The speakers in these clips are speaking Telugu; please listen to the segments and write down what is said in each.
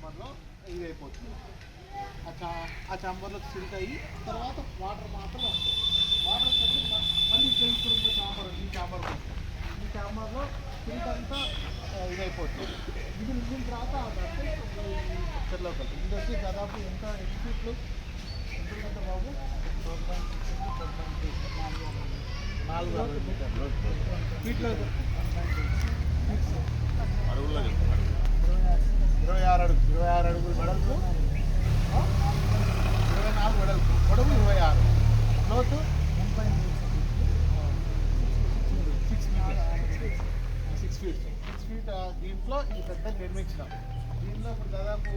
ఛాంబర్లో ఇది అయిపోతుంది. ఆ ఛాంబర్లో సిల్ట్ అయ్యి తర్వాత వాటర్ మాత్రం వస్తాయి. వాటర్ వచ్చినప్పుడు మళ్ళీ ఇక్కడ ఇంకో ఛాంబర్ ఈ ఛాంబర్కి వస్తాయి. ఈ ఛాంబర్లో సిల్ట్ అంతా ఇదైపోతుంది. ఇది నిండిన తర్వాత అంటే పిక్చర్లోకి వెళ్తుంది. ఇది వచ్చి దాదాపు ఎంత ఎన్ని ఫీట్లు ఉంటుందంటే బాబు 4 మీటర్లు ఫీట్లో అడుగుల్లో 26 అడుగులు వెడల్పు, 24 వెడల్పు, పొడవు 26, లోతు 6 ఫీట్. దీంట్లో ఈ పెద్ద నిర్మించినాం. దీంట్లో ఇప్పుడు దాదాపు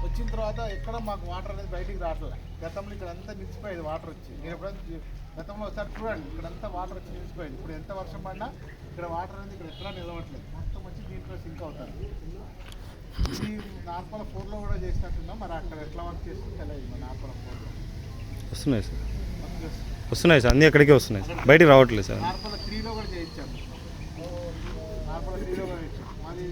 వచ్చిన తర్వాత ఎక్కడ మాకు వాటర్ అనేది బయటికి రావట్లేదు. గతంలో ఇక్కడ అంతా నిలిచిపోయేది వాటర్ వచ్చి. నేను ఎప్పుడైనా గతంలో ఒకసారి చూడండి, ఇక్కడంతా వాటర్ వచ్చి నిలిచిపోయేది. ఇప్పుడు ఎంత వర్షం పడినా ఇక్కడ వాటర్ అనేది ఇక్కడ ఎక్కడా నిలవట్లేదు. మొత్తం వచ్చి దీంట్లో సింక్ అవుతారు. ఇది నార్పల 4లో కూడా చేసినట్టున్నాం. మరి అక్కడ ఎట్లా వర్క్ చేస్తుంది తెలియదు. మరి నార్పల 4లో వస్తున్నాయి సార్, వస్తున్నాయి సార్, అన్నీ ఎక్కడికే వస్తున్నాయి సార్, బయటికి రావట్లేదు సార్. నార్పల 3లో కూడా చేయించాము. నార్పల 3లో కూడా చేయించాము. మాది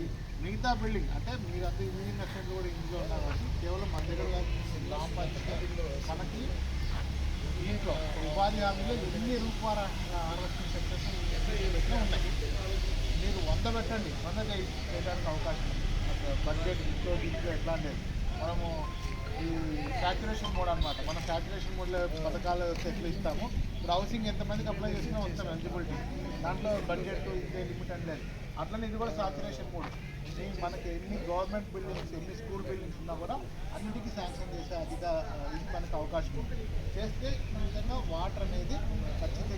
మిగతా బిల్డింగ్ అంటే మీరు అంత ఇంజనీరింగ్ అసిస్టెంట్లు కూడా ఇంట్లో ఉన్నారు కాబట్టి కేవలం మన దగ్గర గ్రామ పంచాయతీలో మనకి దీంట్లో ఉపాధి హామీలో ఎన్ని రూపాయల హార్వెస్టింగ్ సెక్టర్స్ ఎన్నో ఉన్నాయి. మీరు 100 పెట్టండి, 100 చేయడానికి అవకాశం ఉంది. బడ్జెట్ ఇంట్లో ఎట్లా అనేది మనము ఈ సాచురేషన్ మోడ్ అనమాట. మనం సాచురేషన్ మోడ్లో పథకాలు ఎట్లా ఇస్తాము. ఇప్పుడు హౌసింగ్ ఎంతమందికి అప్లై చేసినా వస్తాం ఎలిజిబిలిటీ. దాంట్లో బడ్జెట్ ఇంతే లిమిట్ అని లేదు. అట్లనే ఇది కూడా సాచురేషన్ మోడ్. మనకి ఎన్ని గవర్నమెంట్ బిల్డింగ్స్, ఎన్ని స్కూల్ బిల్డింగ్స్ ఉన్నా కూడా అన్నిటికీ శాంక్షన్ చేసే ఇది మనకు అవకాశం ఉంది. చేస్తే నిజంగా వాటర్ అనేది ఖచ్చితంగా